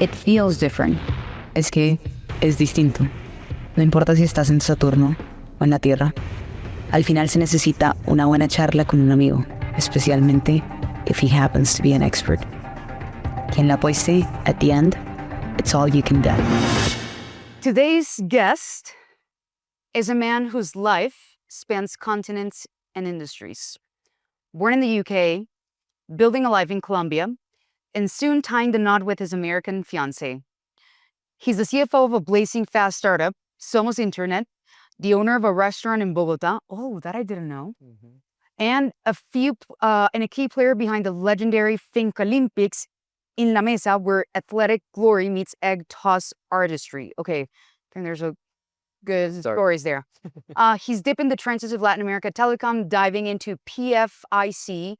It feels different. Es que es distinto. No importa si estás en Saturno o en la Tierra. Al final se necesita una buena charla con un amigo, especialmente if he happens to be an expert. Quien la apueste, at the end, it's all you can do. Today's guest is a man whose life spans continents and industries. Born in the UK, building a life in Colombia, and soon tying the knot with his American fiancée. He's the CFO of a blazing fast startup, Somos Internet, the owner of a restaurant in Bogota. Oh, that I didn't know. Mm-hmm. And a key player behind the legendary Finca Olympics in La Mesa, where athletic glory meets egg toss artistry. Okay, I think there's a good stories there. He's dipping the trenches of Latin America telecom, diving into PFIC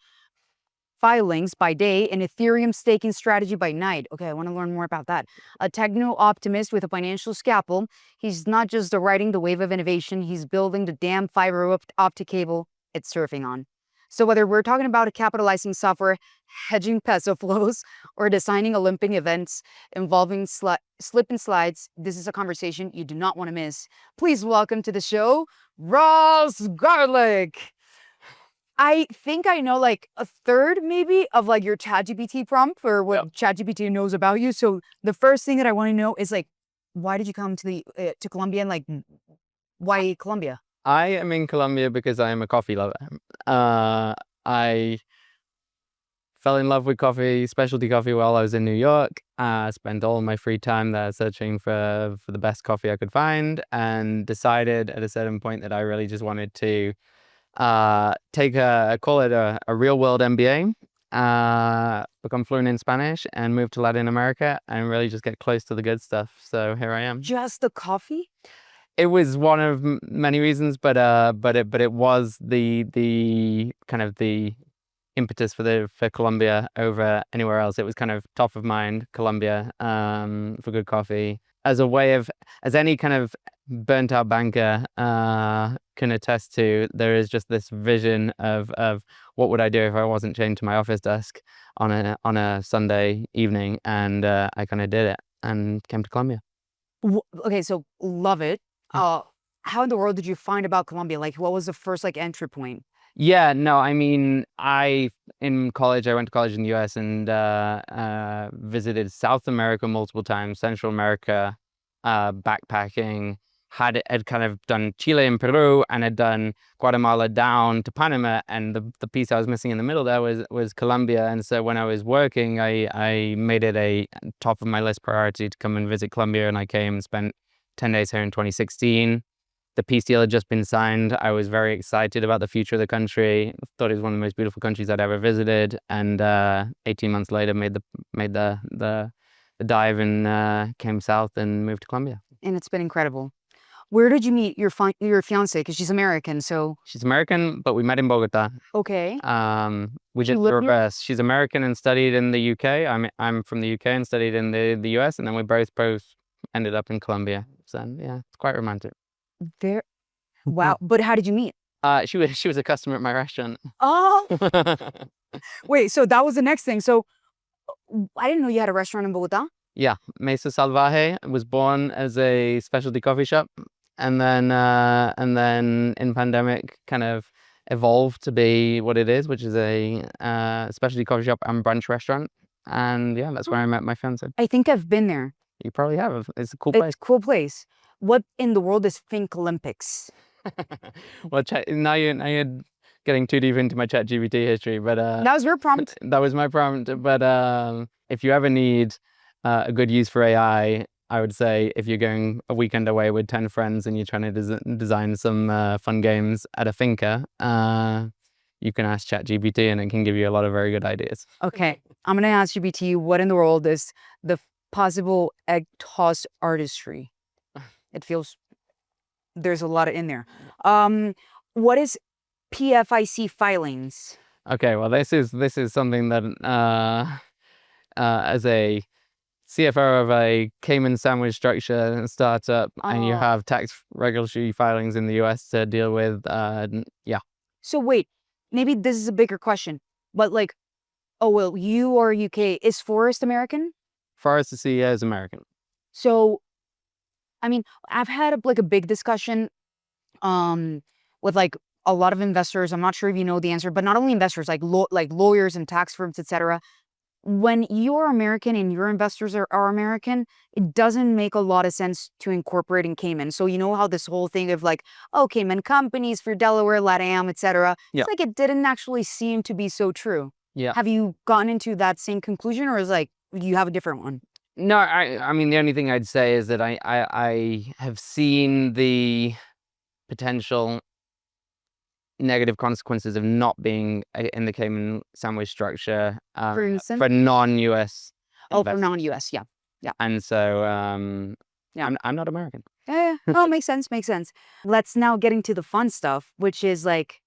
filings by day and Ethereum staking strategy by night. Okay, I want to learn more about that. A techno-optimist with a financial scalpel, he's not just riding the wave of innovation, he's building the damn fiber optic cable it's surfing on. So whether we're talking about capitalizing software, hedging peso flows, or designing Olympic events involving slip and slides, this is a conversation you do not want to miss. Please welcome to the show, Ross Garlick. I think I know like a third maybe of like your ChatGPT prompt or what ChatGPT knows about you. So the first thing that I want to know is like, why did you come to to Colombia and like, why Colombia? I am in Colombia because I am a coffee lover. I fell in love with coffee, specialty coffee, while I was in New York. Spent all my free time there searching for the best coffee I could find, and decided at a certain point that I really just wanted to take call it a real world MBA, become fluent in Spanish, and move to Latin America and really just get close to the good stuff. So here I am. Just the coffee? It was one of many reasons, but it was the kind of the impetus for Colombia over anywhere else. It was kind of top of mind, Colombia, for good coffee, as a way of, as any kind of burnt out banker can attest to. There is just this vision of what would I do if I wasn't chained to my office desk on a Sunday evening, and I kind of did it and came to Colombia. Okay, so love it. How in the world did you find about Colombia? Like, what was the first like entry point? Yeah, no, I mean, in college, I went to college in the US and visited South America multiple times, Central America, backpacking, had kind of done Chile and Peru, and had done Guatemala down to Panama, and the piece I was missing in the middle there was Colombia. And so when I was working, I made it a top of my list priority to come and visit Colombia, and I came and spent 10 days here in 2016. The peace deal had just been signed. I was very excited about the future of the country. Thought it was one of the most beautiful countries I'd ever visited. And 18 months later, made the dive and came south and moved to Colombia. And it's been incredible. Where did you meet your fiancée? Because she's American, so. She's American, but we met in Bogota. Okay. We did the reverse. She's American and studied in the UK. I'm from the UK and studied in the US, and then we both ended up in Colombia. So yeah, it's quite romantic. There, wow. But how did you meet? She was a customer at my restaurant. Oh, wait. So that was the next thing. So I didn't know you had a restaurant in Bogota. Yeah, Mesa Salvaje was born as a specialty coffee shop, and then in pandemic kind of evolved to be what it is, which is a specialty coffee shop and brunch restaurant. And yeah, that's where I met my fiancé. I think I've been there. You probably have. It's a cool place. It's a cool place. What in the world is Finca Olympics? Well, now you're getting too deep into my ChatGPT history, but that was your prompt. That was my prompt. But if you ever need a good use for AI, I would say if you're going a weekend away with 10 friends and you're trying to design some fun games at a finca, you can ask ChatGPT and it can give you a lot of very good ideas. Okay, I'm gonna ask GPT what in the world is the possible egg toss artistry. It feels there's a lot in there. What is PFIC filings? Okay, well, this is something that as a CFO of a Cayman sandwich structure startup, and you have tax regulatory filings in the US to deal with. Yeah. So wait, maybe this is a bigger question, but like, oh well, you are UK. Is Forrest American? Forrest, the CEO, is American. So, I mean, I've had a big discussion with like a lot of investors. I'm not sure if you know the answer, but not only investors, like lawyers and tax firms, etc. When you're American and your investors are American, it doesn't make a lot of sense to incorporate in Cayman. So you know how this whole thing of like, oh, Cayman companies for Delaware, LATAM, etc. Yeah. It's like it didn't actually seem to be so true. Yeah. Have you gotten into that same conclusion, or is like you have a different one? No, I mean, the only thing I'd say is that I have seen the potential negative consequences of not being in the Cayman sandwich structure For instance? for non-US Oh, for investors. non-US, yeah. And so Yeah. I'm not American. Yeah, oh, makes sense, makes sense. Let's now get into the fun stuff, which is like,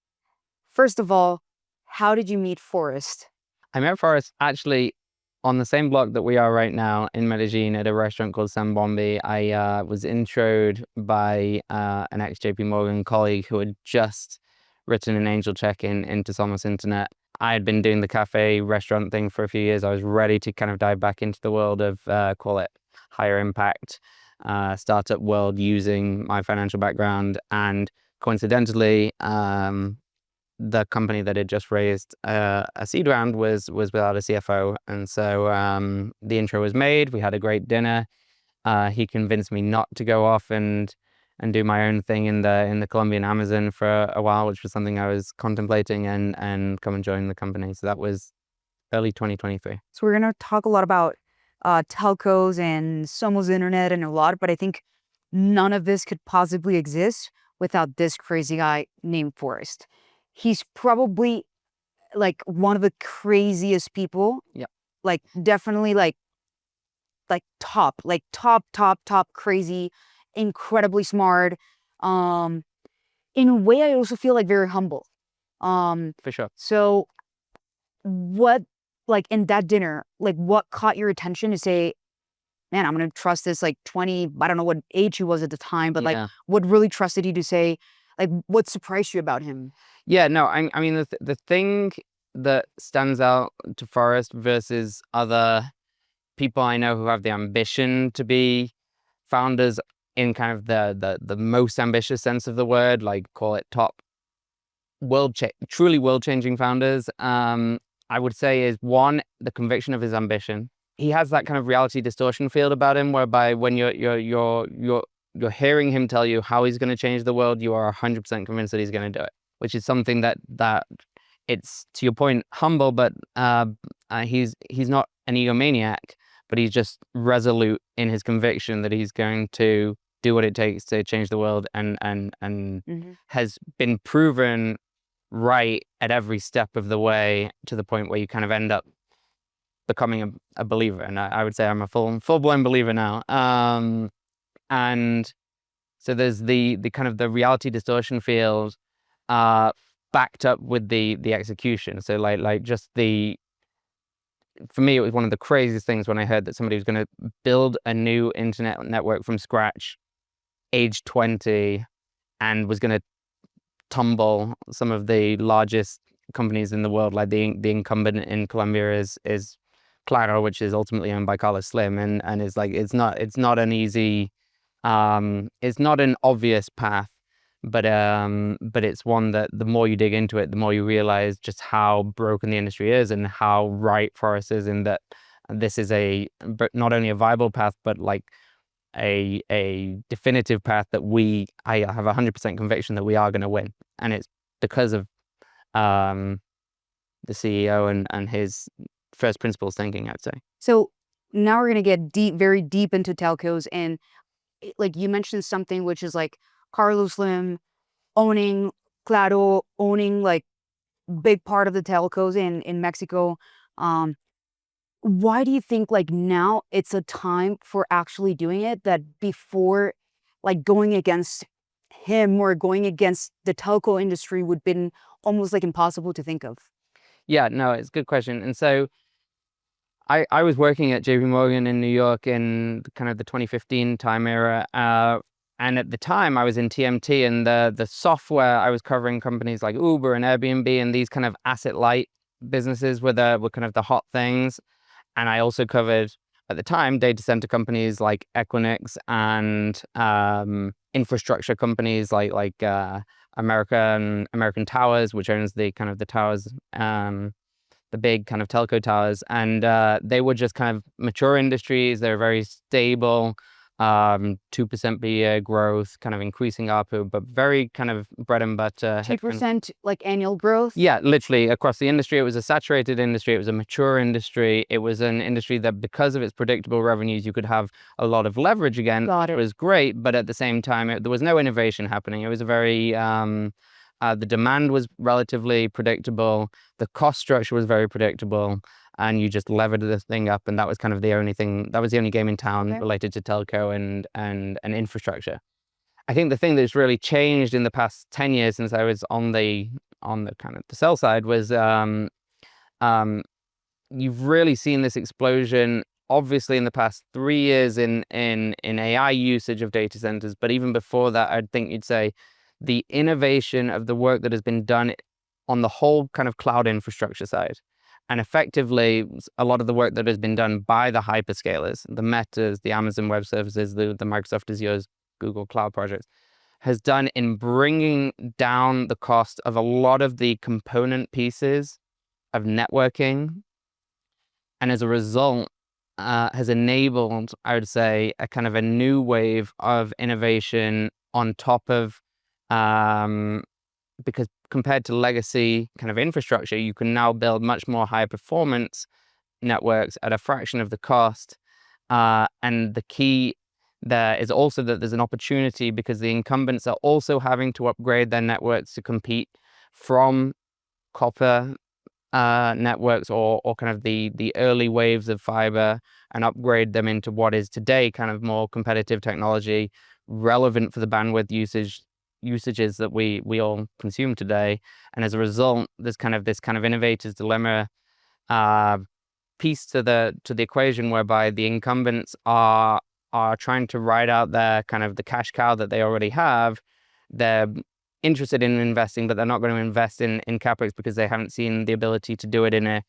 first of all, how did you meet Forrest? I met Forrest actually on the same block that we are right now in Medellin at a restaurant called San Bombi. I was introed by an ex-JP Morgan colleague who had just written an angel check into Somos Internet. I had been doing the cafe restaurant thing for a few years. I was ready to kind of dive back into the world of, call it higher impact, startup world using my financial background. And coincidentally, the company that had just raised a seed round was without a CFO. And so the intro was made. We had a great dinner. He convinced me not to go off and do my own thing in the Colombian Amazon for a while, which was something I was contemplating, and come and join the company. So that was early 2023. So we're gonna talk a lot about telcos and Somos Internet and a lot, but I think none of this could possibly exist without this crazy guy named Forrest. He's probably like one of the craziest people. Yeah. Like definitely like top crazy, incredibly smart. In a way, I also feel like very humble. For sure. So what, like in that dinner, like what caught your attention to say, man, I'm gonna trust this like 20, I don't know what age he was at the time, but like Yeah. what really trusted you to say, like what surprised you about him? Yeah, no, I mean, the thing that stands out to Forrest versus other people I know who have the ambition to be founders in kind of the most ambitious sense of the word, like call it top truly world-changing founders, I would say is one, the conviction of his ambition. He has that kind of reality distortion field about him, whereby when you're hearing him tell you how he's going to change the world, you are 100% convinced that he's going to do it, which is something that it's, to your point, humble, but he's not an egomaniac, but he's just resolute in his conviction that he's going to do what it takes to change the world, and has been proven right at every step of the way, to the point where you kind of end up becoming a believer. And I would say I'm a full-blown believer now. And so there's the kind of the reality distortion field backed up with the execution. So like just for me, it was one of the craziest things when I heard that somebody was going to build a new internet network from scratch, age 20, and was going to tumble some of the largest companies in the world. Like the incumbent in Colombia is Claro, which is ultimately owned by Carlos Slim, and is like it's not an easy, it's not an obvious path, but it's one that the more you dig into it, the more you realize just how broken the industry is, and how right Forrest is in that this is not only a viable path, but like a definitive path that I have 100% conviction that we are going to win. And it's because of the CEO and his first principles thinking, I'd say. So now we're gonna get very deep into telcos, and like you mentioned something which is like Carlos Slim owning Claro, owning like big part of the telcos in Mexico. Why do you think like now it's a time for actually doing it, that before like going against him or going against the telco industry would been almost like impossible to think of? Yeah, no, it's a good question. And so I was working at JP Morgan in New York in kind of the 2015 time era. And at the time I was in TMT, and the software I was covering companies like Uber and Airbnb and these kind of asset light businesses were kind of the hot things. And I also covered at the time, data center companies like Equinix and infrastructure companies like American Towers, which owns the kind of the towers, the big kind of telco towers, and they were just kind of mature industries. They were very stable, 2% per year growth, kind of increasing ARPU, but very kind of bread and butter. 2% like annual growth? Yeah, literally across the industry. It was a saturated industry. It was a mature industry. It was an industry that, because of its predictable revenues, you could have a lot of leverage again. Got it. It was great, but at the same time, there was no innovation happening. It was a very, the demand was relatively predictable. The cost structure was very predictable. And you just levered this thing up, and that was kind of the only thing. That was the only game in town related to telco and infrastructure. I think the thing that's really changed in the past 10 years since I was on the kind of the sell side was you've really seen this explosion, obviously in the past 3 years in AI usage of data centers, but even before that, I'd think you'd say the innovation of the work that has been done on the whole kind of cloud infrastructure side. And effectively, a lot of the work that has been done by the hyperscalers, the Metas, the Amazon Web Services, the Microsoft Azure's, Google Cloud projects, has done in bringing down the cost of a lot of the component pieces of networking. And as a result, has enabled, I would say, a kind of a new wave of innovation on top of, because compared to legacy kind of infrastructure, you can now build much more high performance networks at a fraction of the cost. And the key there is also that there's an opportunity, because the incumbents are also having to upgrade their networks to compete from copper networks or kind of the early waves of fiber, and upgrade them into what is today kind of more competitive technology relevant for the bandwidth usages that we all consume today. And as a result, there's kind of this kind of innovator's dilemma piece to the equation, whereby the incumbents are trying to ride out their kind of the cash cow that they already have. They're interested in investing, but they're not going to invest in capex because they haven't seen the ability to do it in a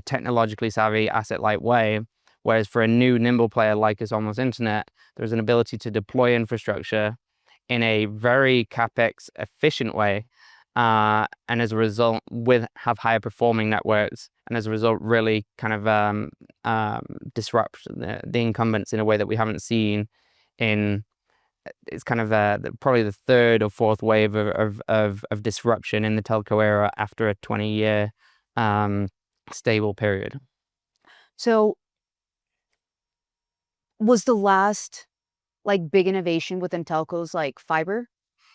technologically savvy, asset light way. Whereas for a new nimble player like Somos Internet, there's an ability to deploy infrastructure in a very capex efficient way, and as a result have higher performing networks, and as a result really kind of disrupt the incumbents in a way that we haven't seen in, it's kind of probably the third or fourth wave of disruption in the telco era after a 20-year stable period. So was the last like big innovation within telcos like fiber?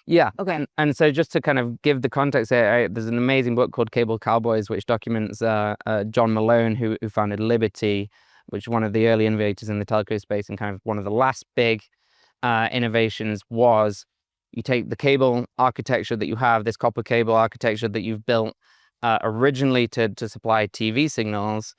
Yeah. Okay. And so just to kind of give the context here, there's an amazing book called Cable Cowboys, which documents John Malone, who founded Liberty, which is one of the early innovators in the telco space, and kind of one of the last big innovations was you take the cable architecture that you have, this copper cable architecture that you've built originally to supply TV signals,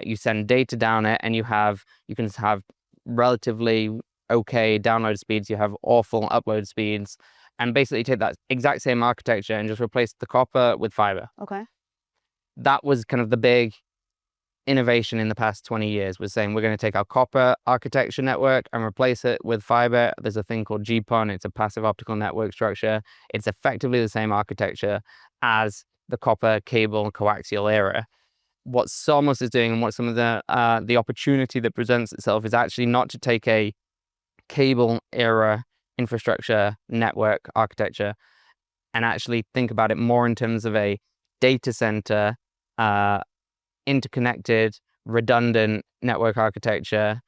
you send data down it, and you can have relatively okay download speeds, you have awful upload speeds, and basically take that exact same architecture and just replace the copper with fiber. Okay. That was kind of the big innovation in the past 20 years, was saying we're going to take our copper architecture network and replace it with fiber. There's a thing called GPON. It's a passive optical network structure. It's effectively the same architecture as the copper cable coaxial era. What Somos is doing, and what some of the opportunity that presents itself, is actually not to take a cable era infrastructure network architecture and actually think about it more in terms of a data center interconnected, redundant network architecture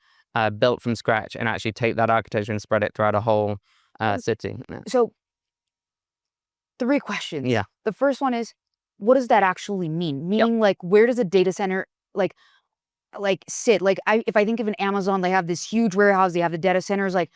built from scratch, and actually take that architecture and spread it throughout a whole city. Yeah. So 3 questions. Yeah. The first one is, what does that actually mean? Meaning, like, where does a data center like sit? Like, if I think of an Amazon, they have this huge warehouse, they have the data centers. Like,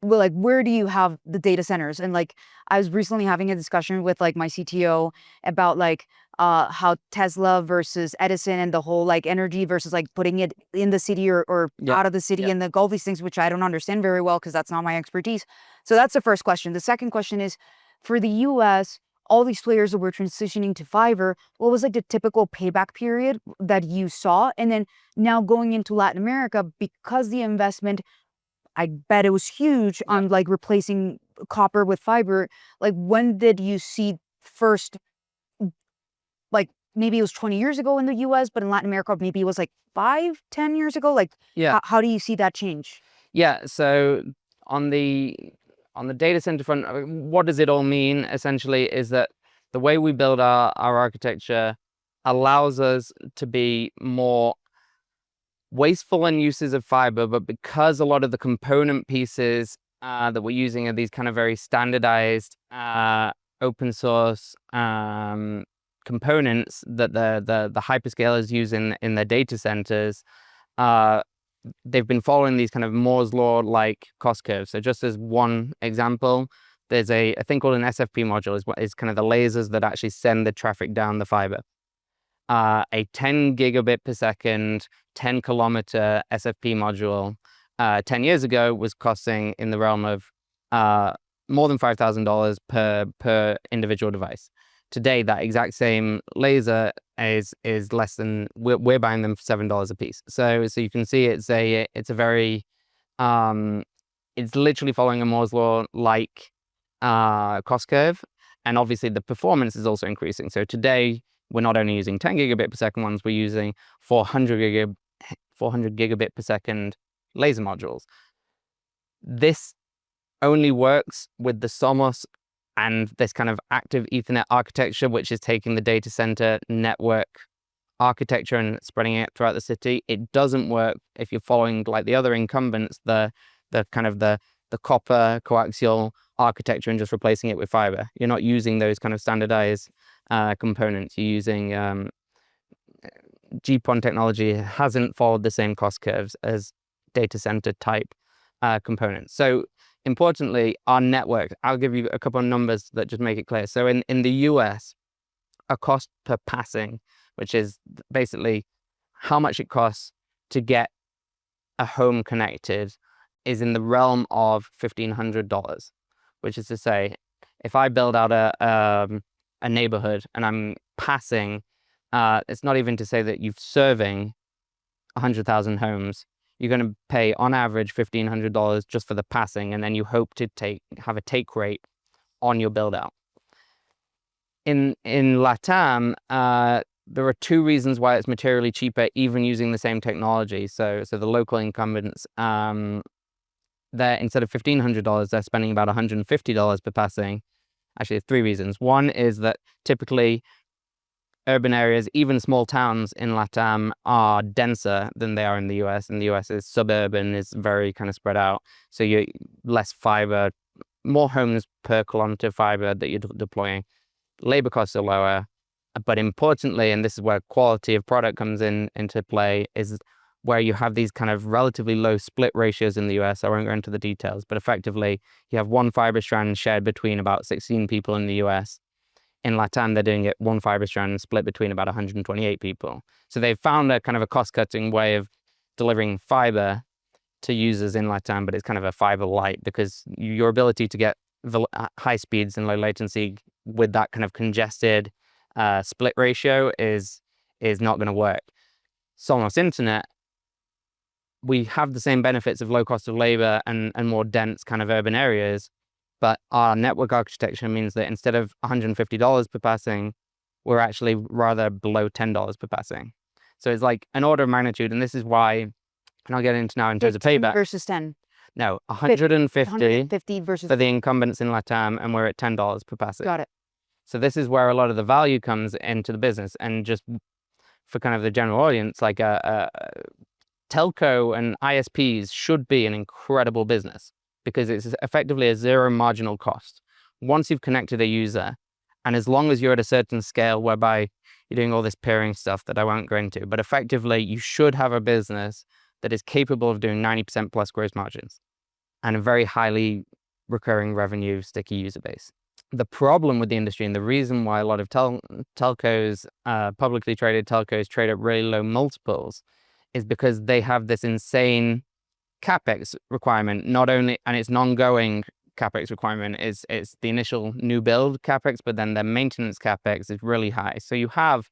where do you have the data centers? And like, I was recently having a discussion with like my CTO about like how Tesla versus Edison and the whole like energy versus like putting it in the city or out of the city, and all these things, which I don't understand very well because that's not my expertise. So that's the first question. The second question is, for the US, all these players that were transitioning to fiber, what was like the typical payback period that you saw? And then now going into Latin America, because the investment, I bet it was huge on like replacing copper with fiber. Like when did you see first, like maybe it was 20 years ago in the US, but in Latin America, maybe it was like 5-10 years ago. Like how do you see that change? Yeah, so on the data center front, what does it all mean essentially is that the way we build our architecture allows us to be more wasteful in uses of fiber, but because a lot of the component pieces that we're using are these kind of very standardized open source components that the hyperscalers use in their data centers, they've been following these kind of Moore's law like cost curves. So just as one example, there's a thing called an SFP module, is kind of the lasers that actually send the traffic down the fiber. A 10 gigabit per second, 10 kilometer SFP module 10 years ago was costing in the realm of more than $5,000 per individual device. Today, that exact same laser is less than, we're buying them for $7 a piece. So you can see it's a very it's literally following a Moore's law like cost curve, and obviously the performance is also increasing. So today we're not only using 10 gigabit per second ones, we're using 400 gigabit per second laser modules. This only works with the Somos and this kind of active Ethernet architecture, which is taking the data center network architecture and spreading it throughout the city. It doesn't work if you're following like the other incumbents, the kind of the copper coaxial architecture and just replacing it with fiber. You're not using those kind of standardized components. You're using GPON technology hasn't followed the same cost curves as data center type components. So importantly, our network, I'll give you a couple of numbers that just make it clear. So in the US, a cost per passing, which is basically how much it costs to get a home connected, is in the realm of $1,500, which is to say, if I build out a neighborhood and I'm passing, it's not even to say that you're serving 100,000 homes. You're going to pay on average $1,500 just for the passing, and then you hope to have a take rate on your build out. In LATAM, there are two reasons why it's materially cheaper, even using the same technology. So the local incumbents, they're, instead of $1,500, they're spending about $150 per passing. Actually, three reasons. One is that typically urban areas, even small towns in LATAM, are denser than they are in the US. In the US, is suburban, is very kind of spread out. So you're less fiber, more homes per kilometer fiber that you're deploying. Labor costs are lower. But importantly, and this is where quality of product comes into play, is where you have these kind of relatively low split ratios in the US. I won't go into the details, but effectively, you have one fiber strand shared between about 16 people in the US. In LATAM, they're doing it one fiber strand split between about 128 people. So they've found a kind of a cost-cutting way of delivering fiber to users in LATAM, but it's kind of a fiber light, because your ability to get high speeds and low latency with that kind of congested split ratio is not going to work. Somos Internet, we have the same benefits of low cost of labor and more dense kind of urban areas, but our network architecture means that instead of $150 per passing, we're actually rather below $10 per passing. So it's like an order of magnitude, and this is why, and I'll get into now in terms of payback. Versus 10. No, 150 versus for the incumbents in LATAM, and we're at $10 per passing. Got it. So this is where a lot of the value comes into the business. And just for kind of the general audience, like telco and ISPs should be an incredible business, because it's effectively a zero marginal cost. Once you've connected a user, and as long as you're at a certain scale whereby you're doing all this peering stuff that I won't go into, but effectively you should have a business that is capable of doing 90% plus gross margins and a very highly recurring revenue, sticky user base. The problem with the industry, and the reason why a lot of telcos, publicly traded telcos, trade at really low multiples, is because they have this insane CapEx requirement, not only, and it's an ongoing capex requirement is it's the initial new build capex, but then the maintenance capex is really high. So you have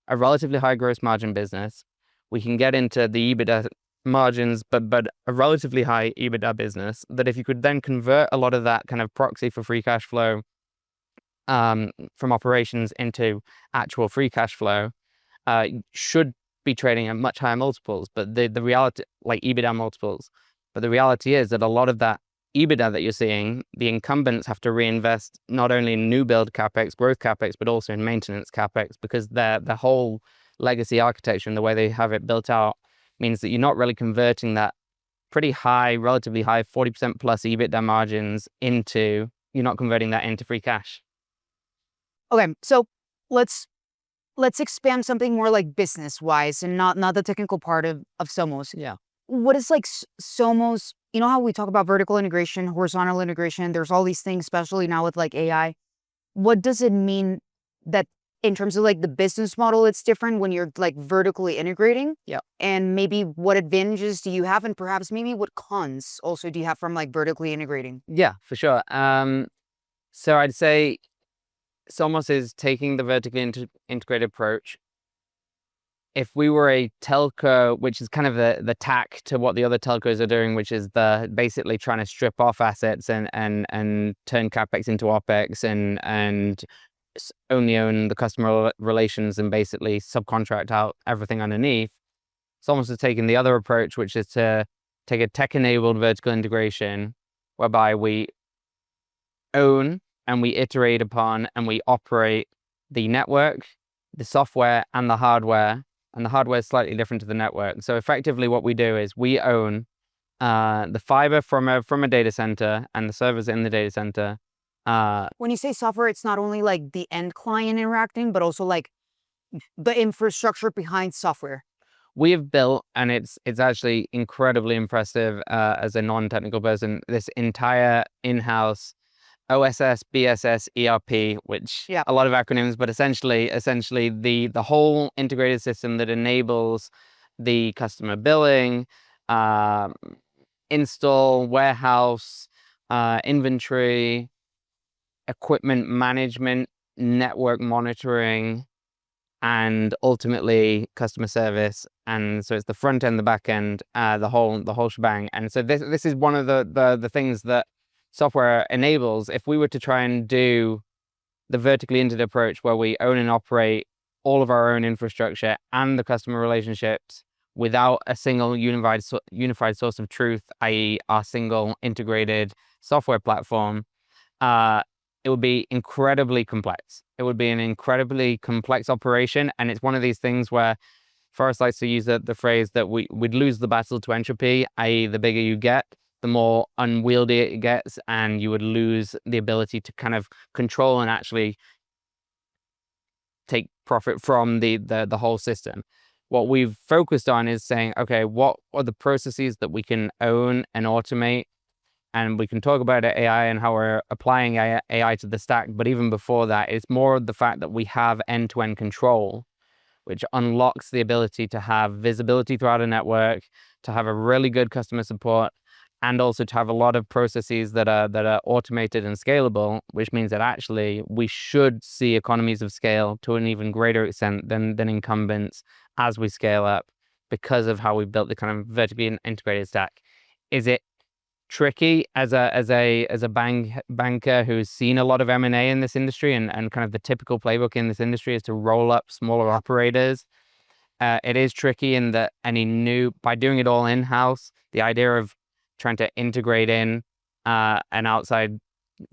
a relatively high gross margin business. We can get into the EBITDA margins, but a relatively high EBITDA business that if you could then convert a lot of that kind of proxy for free cash flow from operations into actual free cash flow, should be trading at much higher multiples. But the reality, like EBITDA multiples, but the reality is that a lot of that EBITDA that you're seeing, the incumbents have to reinvest not only in new build capex, growth capex, but also in maintenance capex, because the whole legacy architecture and the way they have it built out means that you're not really converting that pretty high, relatively high, 40% plus EBITDA margins into, you're not converting that into free cash. Okay, so let's expand something more like business wise and not the technical part of Somos. Yeah. What is like Somos? You know how we talk about vertical integration, horizontal integration, there's all these things, especially now with like AI. What does it mean that in terms of like the business model, it's different when you're like vertically integrating? Yeah. And maybe what advantages do you have, and perhaps maybe what cons also do you have from like vertically integrating? Yeah, for sure. So I'd say Somos is taking the vertically integrated approach. If we were a telco, which is kind of the tack to what the other telcos are doing, which is the basically trying to strip off assets and turn capex into opex and only own the customer relations and basically subcontract out everything underneath. Somos is taking the other approach, which is to take a tech-enabled vertical integration, whereby we own and we iterate upon and we operate the network, the software, and the hardware. And the hardware is slightly different to the network. So effectively what we do is we own the fiber from a data center and the servers in the data center. When you say software, it's not only like the end client interacting, but also like the infrastructure behind software. We have built, and it's actually incredibly impressive as a non-technical person, this entire in-house OSS, BSS, ERP, which a lot of acronyms, but essentially the whole integrated system that enables the customer billing, install, warehouse, inventory, equipment management, network monitoring, and ultimately customer service. And so it's the front end, the back end, the whole shebang. And so this is one of the things that software enables. If we were to try and do the vertically integrated approach where we own and operate all of our own infrastructure and the customer relationships without a single unified source of truth, i.e. our single integrated software platform, it would be incredibly complex. It would be an incredibly complex operation. And it's one of these things where Forrest likes to use the phrase that we'd lose the battle to entropy, i.e. the bigger you get, the more unwieldy it gets, and you would lose the ability to kind of control and actually take profit from the whole system. What we've focused on is saying, okay, what are the processes that we can own and automate? And we can talk about AI and how we're applying AI to the stack. But even before that, it's more the fact that we have end-to-end control, which unlocks the ability to have visibility throughout a network, to have a really good customer support, and also to have a lot of processes that are automated and scalable, which means that actually we should see economies of scale to an even greater extent than incumbents as we scale up, because of how we built the kind of vertically integrated stack. Is it tricky as a banker who's seen a lot of M&A in this industry, and kind of the typical playbook in this industry is to roll up smaller operators? It is tricky in that by doing it all in-house, the idea of trying to integrate in an outside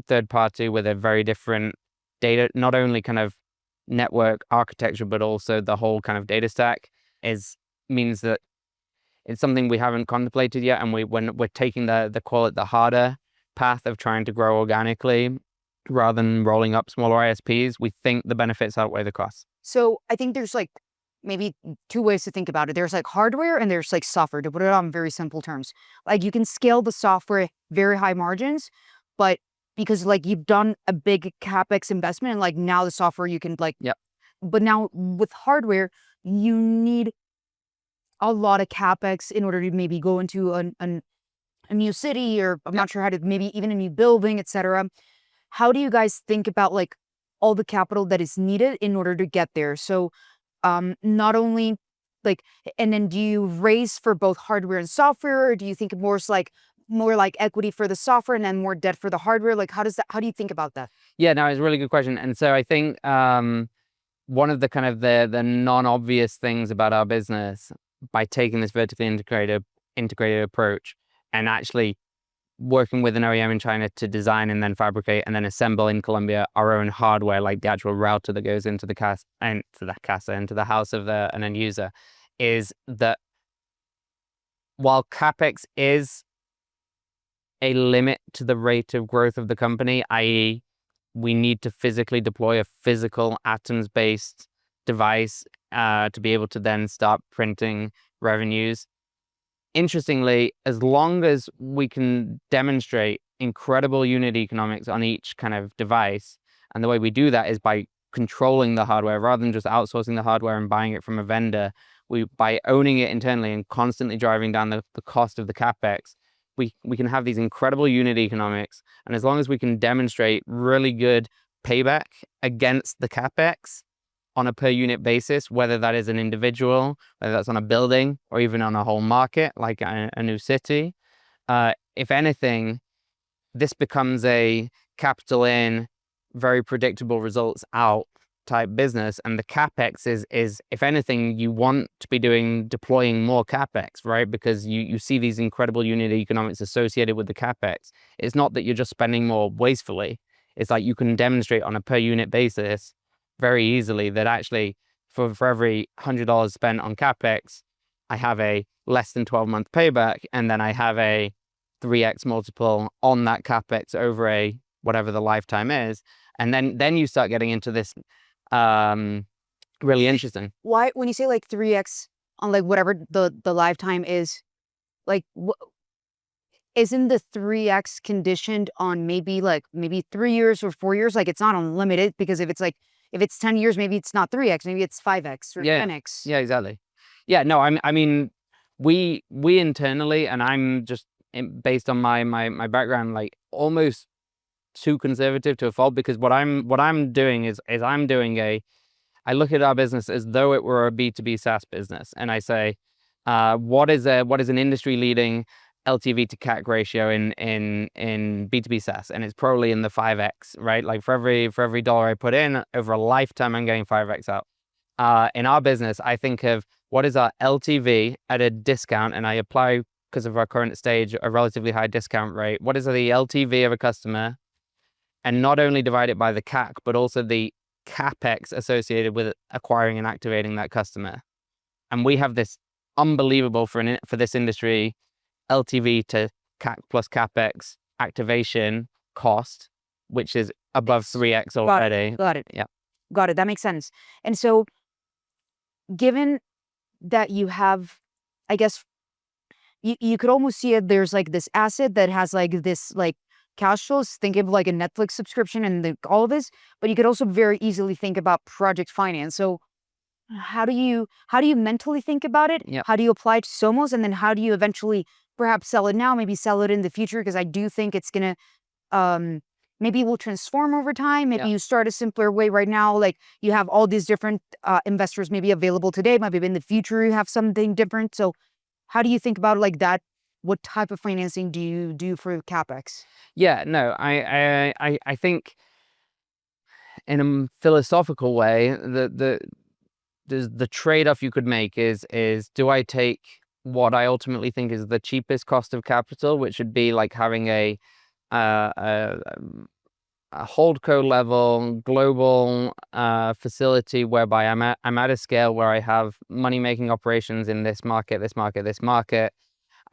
third party with a very different data, not only kind of network architecture, but also the whole kind of data stack, means that it's something we haven't contemplated yet. And when we're taking the harder path of trying to grow organically rather than rolling up smaller ISPs, we think the benefits outweigh the costs. So I think there's like maybe two ways to think about it. There's like hardware and there's like software, to put it on very simple terms. Like you can scale the software, very high margins, but because like you've done a big CapEx investment and like now the software you can like, but now with hardware, you need a lot of CapEx in order to maybe go into an a new city, or I'm not sure how to, maybe even a new building, etc. How do you guys think about like all the capital that is needed in order to get there? So not only like, and then do you raise for both hardware and software, or do you think more like equity for the software and then more debt for the hardware? Like, how do you think about that? Yeah, no, it's a really good question. And so I think one of the kind of the non-obvious things about our business, by taking this vertically integrated approach and actually working with an OEM in China to design and then fabricate and then assemble in Colombia our own hardware, like the actual router that goes into the into the house of an end user, is that while CapEx is a limit to the rate of growth of the company, i.e., we need to physically deploy a physical atoms-based device to be able to then start printing revenues. Interestingly, as long as we can demonstrate incredible unit economics on each kind of device, and the way we do that is by controlling the hardware rather than just outsourcing the hardware and buying it from a vendor. By owning it internally and constantly driving down the cost of the CapEx, we can have these incredible unit economics. And as long as we can demonstrate really good payback against the CapEx on a per unit basis, whether that is an individual, whether that's on a building or even on a whole market, like a new city, if anything, this becomes a capital in, very predictable results out type business. And the CapEx is if anything, you want to be deploying more CapEx, right? Because you see these incredible unit economics associated with the CapEx. It's not that you're just spending more wastefully. It's like you can demonstrate on a per unit basis very easily that actually for every $100 spent on CapEx, I have a less than 12-month payback, and then I have a 3x multiple on that CapEx over a whatever the lifetime is. And then you start getting into this really interesting. Why, when you say like 3x on like whatever the lifetime is, like isn't the 3x conditioned on maybe 3 years or 4 years? Like, it's not unlimited, because if it's 10 years, maybe it's not 3x, maybe it's 5x or 10x. Yeah, exactly. Yeah, no, I mean, we internally, and I'm just based on my background, like almost too conservative to a fault, because what I'm doing is I look at our business as though it were a B2B SaaS business, and I say, what is an industry leading LTV to CAC ratio in B2B SaaS, and it's probably in the 5x, right? Like for every dollar I put in over a lifetime, I'm getting 5x out. In our business, I think of what is our LTV at a discount, and I apply, because of our current stage, a relatively high discount rate. What is the LTV of a customer, and not only divide it by the CAC, but also the CapEx associated with acquiring and activating that customer. And we have this unbelievable for this industry LTV to CAC plus CapEx activation cost, which is above 3x already. Got it. Yeah. Got it. That makes sense. And so, given that you have, I guess, you could almost see it, there's like this asset that has like this like cash flows. Think of like a Netflix subscription and all of this, but you could also very easily think about project finance. So how do you mentally think about it? Yeah. How do you apply it to Somos? And then how do you eventually perhaps sell it now, maybe sell it in the future? Because I do think it's gonna maybe it will transform over time. Maybe you start a simpler way right now. Like, you have all these different investors maybe available today. Maybe in the future you have something different. So how do you think about like that? What type of financing do you do for CapEx? Yeah, no, I think in a philosophical way, the trade-off you could make is do I take what I ultimately think is the cheapest cost of capital, which would be like having a holdco level global facility whereby I'm at a scale where I have money making operations in this market.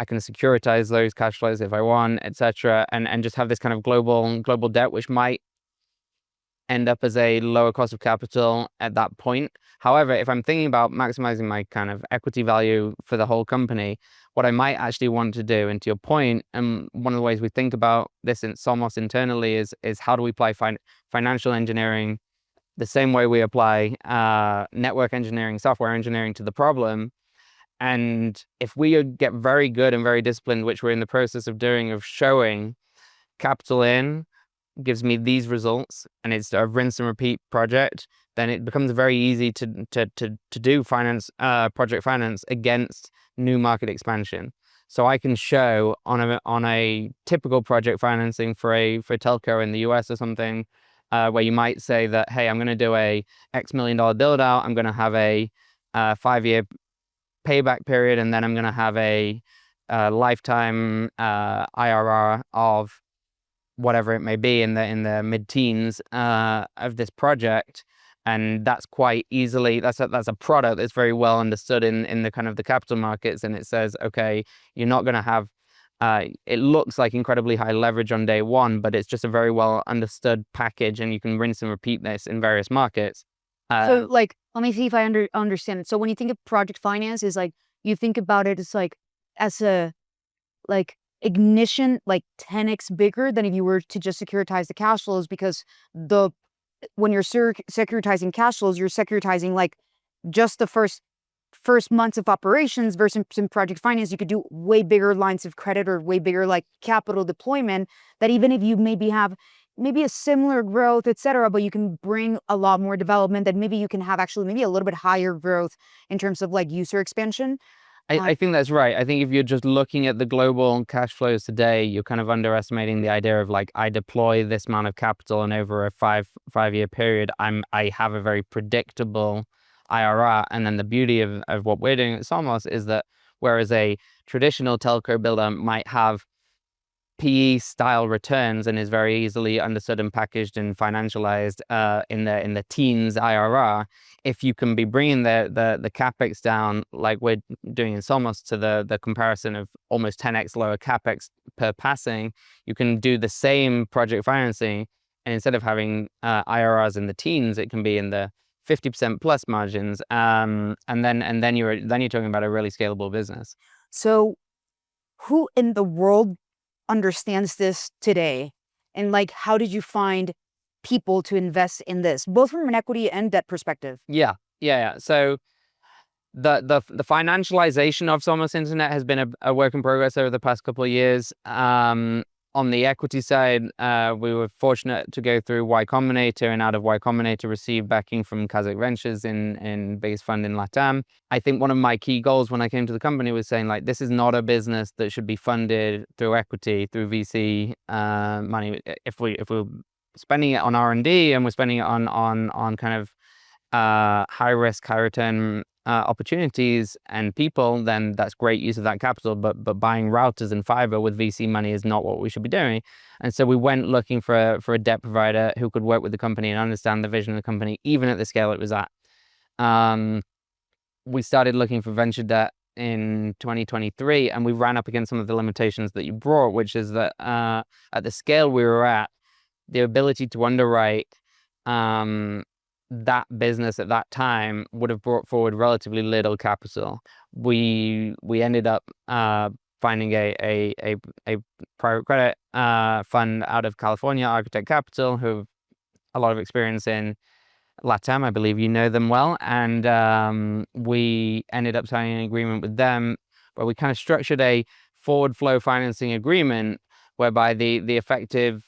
I can securitize those cash flows if I want, etc., and just have this kind of global debt, which might end up as a lower cost of capital at that point. However, if I'm thinking about maximizing my kind of equity value for the whole company, what I might actually want to do, and to your point, and one of the ways we think about this in Somos internally is how do we apply financial engineering the same way we apply network engineering, software engineering to the problem. And if we get very good and very disciplined, which we're in the process of doing, of showing capital in gives me these results, and it's a rinse and repeat project, then it becomes very easy to do project finance against new market expansion. So I can show on a typical project financing for a telco in the US or something, where you might say that, hey, I'm going to do a X $1 million build out. I'm going to have a 5-year payback period, and then I'm going to have a lifetime IRR of whatever it may be in the mid-teens of this project. And that's quite easily, that's a product that's very well understood in the kind of the capital markets. And it says, okay, you're not going to have, it looks like incredibly high leverage on day one, but it's just a very well understood package, and you can rinse and repeat this in various markets. So like, let me see if I understand it. So when you think of project finance, is like, you think about it as like, as a, like, ignition, like 10x bigger than if you were to just securitize the cash flows, because when you're securitizing cash flows, you're securitizing like just the first months of operations, versus in project finance, you could do way bigger lines of credit or way bigger like capital deployment, that even if you maybe have maybe a similar growth, et cetera, but you can bring a lot more development, that maybe you can have actually maybe a little bit higher growth in terms of like user expansion. I think that's right. I think if you're just looking at the global cash flows today, you're kind of underestimating the idea of like, I deploy this amount of capital, and over a five-year period, I have a very predictable IRR. And then the beauty of what we're doing at Somos is that whereas a traditional telco builder might have PE style returns and is very easily understood and packaged and financialized in the teens IRR, if you can be bringing the capex down like we're doing in Somos to the comparison of almost 10x lower capex per passing, you can do the same project financing, and instead of having IRRs in the teens, it can be in the 50% plus margins, and then you're talking about a really scalable business. So who in the world understands this today? And like, how did you find people to invest in this, both from an equity and debt perspective? Yeah. So the financialization of Somos Internet has been a work in progress over the past couple of years. On the equity side, we were fortunate to go through Y Combinator, and out of Y Combinator receive backing from Kazakh Ventures in biggest fund in Latam. I think one of my key goals when I came to the company was saying, like, this is not a business that should be funded through equity, through VC money. If we're spending it on R&D, and we're spending it on kind of high risk, high return opportunities and people, then that's great use of that capital. But buying routers and fiber with VC money is not what we should be doing. And so we went looking for a debt provider who could work with the company and understand the vision of the company, even at the scale it was at. We started looking for venture debt in 2023, and we ran up against some of the limitations that you brought, which is that at the scale we were at, the ability to underwrite that business at that time would have brought forward relatively little capital. We ended up finding a private credit fund out of California, Architect Capital, who have a lot of experience in Latam. I believe you know them well. And we ended up signing an agreement with them where we kind of structured a forward flow financing agreement whereby the effective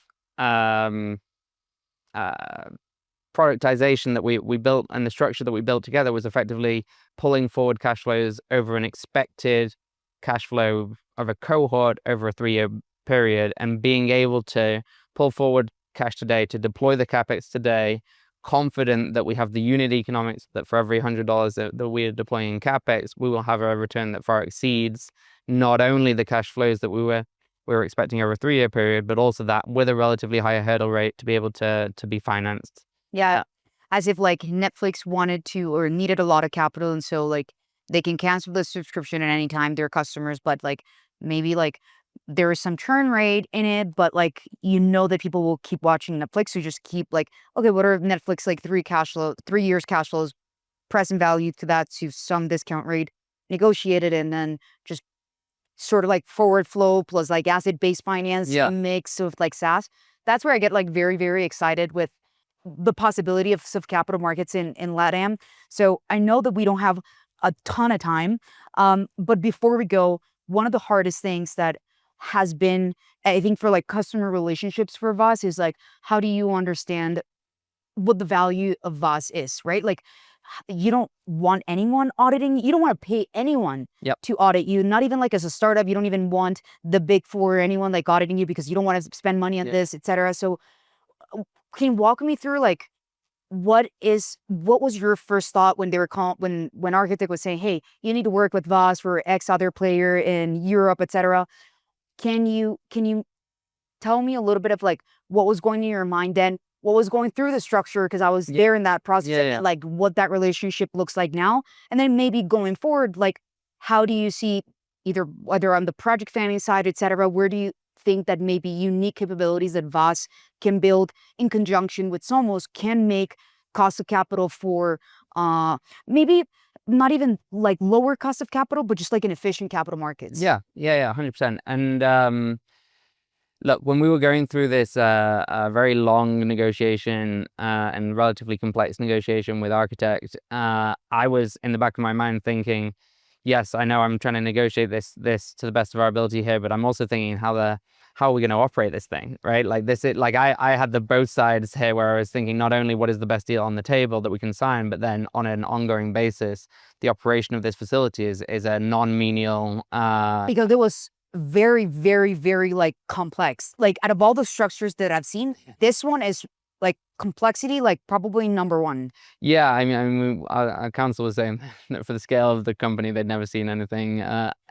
productization that we built and the structure that we built together was effectively pulling forward cash flows over an expected cash flow of a cohort over a 3-year period, and being able to pull forward cash today to deploy the capex today, confident that we have the unit economics that for every $100 that we are deploying in capex, we will have a return that far exceeds not only the cash flows that we were expecting over a 3-year period, but also that with a relatively higher hurdle rate to be able to be financed. Yeah, as if like Netflix wanted to or needed a lot of capital, and so like they can cancel the subscription at any time, their customers, but like maybe like there is some churn rate in it, but like you know that people will keep watching Netflix, so just keep like, okay, what are Netflix like 3 years cash flows, present value to that to some discount rate, negotiated, and then just sort of like forward flow plus like asset-based finance, a mix of like SaaS. That's where I get like very, very excited with the possibility of capital markets in LATAM. So I know that we don't have a ton of time. But before we go, one of the hardest things that has been, I think, for like customer relationships for Voss is like, how do you understand what the value of Voss is, right? Like, you don't want anyone auditing. You don't want to pay anyone Yep. to audit you. Not even like as a startup, you don't even want the big four or anyone like auditing you because you don't want to spend money on this, etc. So, can you walk me through like what was your first thought when they were when Architect was saying, hey, you need to work with Voss for X other player in Europe, etc. Can you tell me a little bit of like what was going in your mind then, what was going through the structure, because I was there in that process, and like what that relationship looks like now, and then maybe going forward, like how do you see either whether on the project funding side, etc., where do you think that maybe unique capabilities that Voss can build in conjunction with Somos can make cost of capital for maybe not even like lower cost of capital, but just like an efficient capital markets? Yeah, 100%. And look, when we were going through this very long negotiation and relatively complex negotiation with Architect, I was in the back of my mind thinking, yes, I know I'm trying to negotiate this to the best of our ability here, but I'm also thinking how are we going to operate this thing, right? Like I had the both sides here where I was thinking not only what is the best deal on the table that we can sign, but then on an ongoing basis, the operation of this facility is a non-menial. Because it was very, very, very like complex. Like out of all the structures that I've seen, this one is like complexity, like probably number one. Yeah, I mean, our counsel was saying that for the scale of the company, they'd never seen anything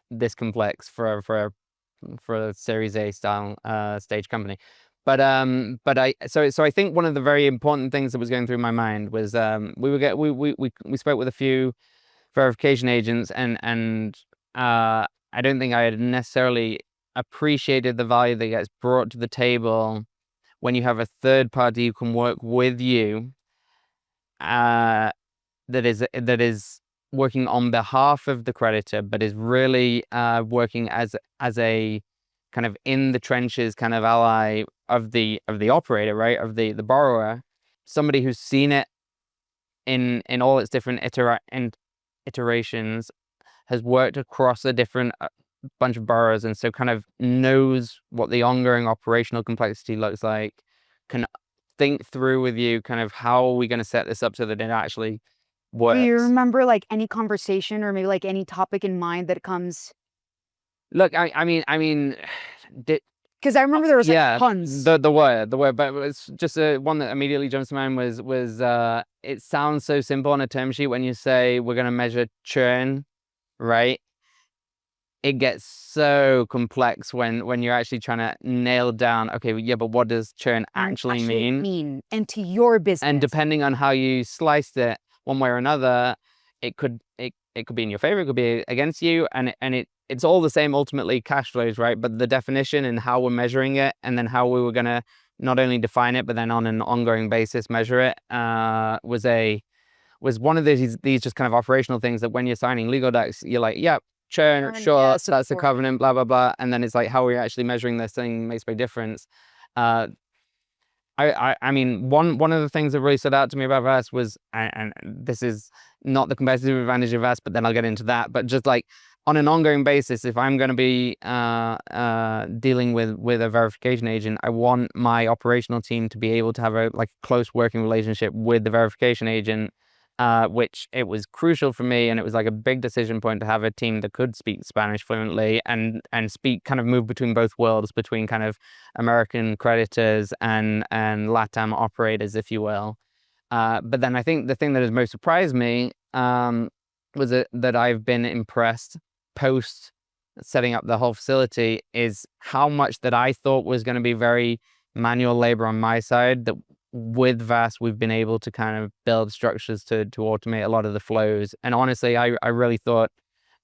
this complex for a Series A style stage company. But I think one of the very important things that was going through my mind was we spoke with a few verification agents, and I don't think I had necessarily appreciated the value that gets brought to the table when you have a third party who can work with you that is working on behalf of the creditor, but is really working as a kind of in the trenches kind of ally of the operator, right, of the borrower, somebody who's seen it in all its different iterations, has worked across a different bunch of borrowers, and so kind of knows what the ongoing operational complexity looks like, can think through with you kind of how are we going to set this up so that it actually works. Do you remember like any conversation or maybe like any topic in mind that comes? Look, I mean, Because I remember there was like tons. the word, but it's just one that immediately jumps to mind was it sounds so simple on a term sheet when you say we're going to measure churn, right? It gets so complex when you're actually trying to nail down, okay, yeah, but what does churn actually mean? And to your business. And depending on how you sliced it, one way or another, it could be in your favor, it could be against you, and it's all the same ultimately cash flows, right? But the definition and how we're measuring it, and then how we were gonna not only define it, but then on an ongoing basis measure it, was one of these just kind of operational things that when you're signing legal docs, you're like, yeah, churn, sure, yeah, so that's a covenant, blah blah blah, and then it's like how we're actually measuring this thing makes a big difference. I mean, one of the things that really stood out to me about VAS was, and this is not the competitive advantage of VAS, but then I'll get into that, but just like on an ongoing basis, if I'm going to be dealing with a verification agent, I want my operational team to be able to have a close working relationship with the verification agent, which it was crucial for me, and it was like a big decision point to have a team that could speak Spanish fluently and speak, kind of move between both worlds, between kind of American creditors and LATAM operators, if you will. But then I think the thing that has most surprised me was that I've been impressed post setting up the whole facility is how much that I thought was going to be very manual labor on my side, that with VAS we've been able to kind of build structures to automate a lot of the flows. And honestly, I really thought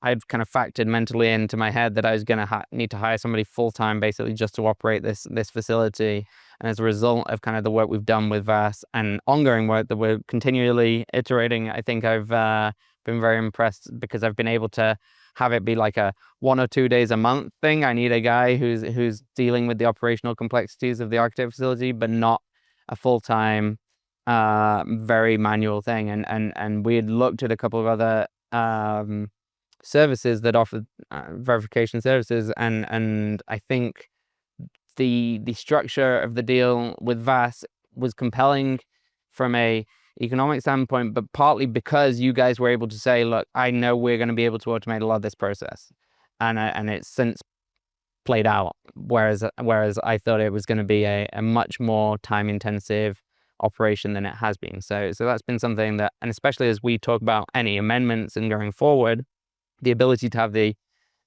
I'd kind of factored mentally into my head that I was going to need to hire somebody full-time basically just to operate this facility. And as a result of kind of the work we've done with VAS and ongoing work that we're continually iterating, I think I've been very impressed, because I've been able to have it be like a 1 or 2 days a month thing. I need a guy who's dealing with the operational complexities of the Architect facility, but not a full-time, very manual thing. And we had looked at a couple of other services that offer verification services, and I think the structure of the deal with VAS was compelling from a economic standpoint, but partly because you guys were able to say, look, I know we're going to be able to automate a lot of this process, and it's since played out, whereas I thought it was going to be a much more time intensive operation than it has been. So that's been something that, and especially as we talk about any amendments and going forward, the ability to have the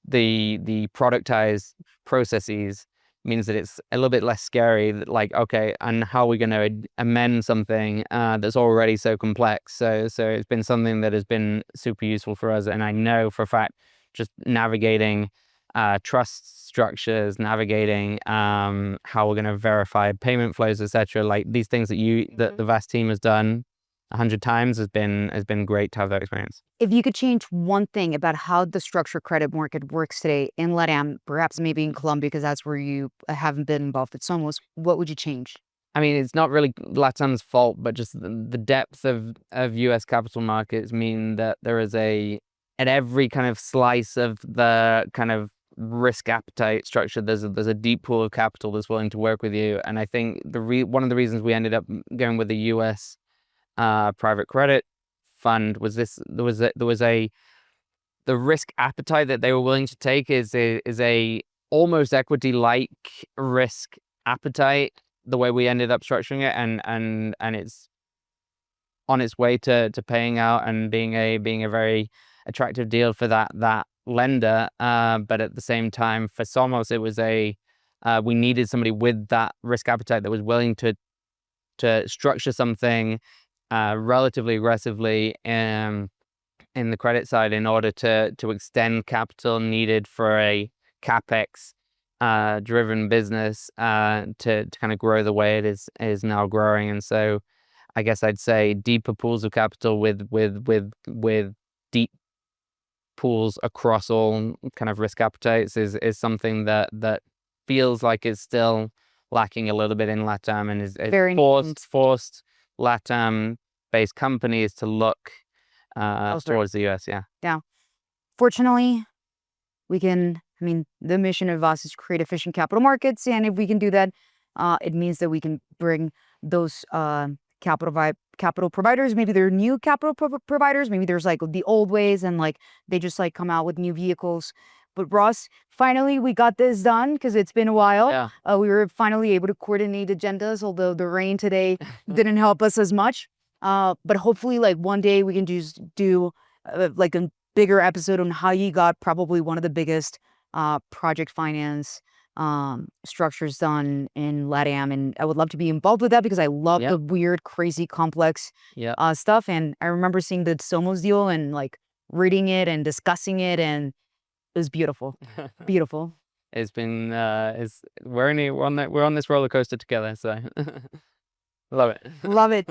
productized processes means that it's a little bit less scary, like, okay, and how are we going to amend something that's already so complex? So it's been something that has been super useful for us. And I know for a fact, just navigating trust structures, navigating how we're going to verify payment flows, etc., like these things that the VAST team has done 100 times has been great to have that experience. If you could change one thing about how the structured credit market works today in LATAM, perhaps maybe in Colombia, because that's where you haven't been involved with Somos, what would you change? I mean, it's not really LATAM's fault, but just the depth of US capital markets mean that there is at every kind of slice of the kind of risk appetite structure, there's a deep pool of capital that's willing to work with you. And I think one of the reasons we ended up going with the US private credit fund was the risk appetite that they were willing to take is a almost equity like risk appetite, the way we ended up structuring it, and it's on its way to paying out and being a very attractive deal for that lender. But at the same time, for Somos, it was we needed somebody with that risk appetite that was willing to structure something relatively aggressively in the credit side in order to extend capital needed for a CapEx driven business to kind of grow the way it is now growing. And so I guess I'd say deeper pools of capital with deep pools across all kind of risk appetites is something that feels like it's still lacking a little bit in LATAM, and is Very forced LATAM based companies to look towards the US. Yeah. Fortunately, the mission of us is to create efficient capital markets. And if we can do that, it means that we can bring those capital providers. Maybe they're new capital providers. Maybe there's like the old ways and like they just like come out with new vehicles. But Ross, finally we got this done because it's been a while. Yeah. We were finally able to coordinate agendas, although the rain today didn't help us as much. But hopefully like one day we can just do like a bigger episode on how you got probably one of the biggest project finance structures done in LATAM. And I would love to be involved with that because I love the weird, crazy, complex stuff. And I remember seeing the Somos deal and like reading it and discussing it, and it was beautiful. Beautiful. It's been we're on this roller coaster together, so love it. Love it.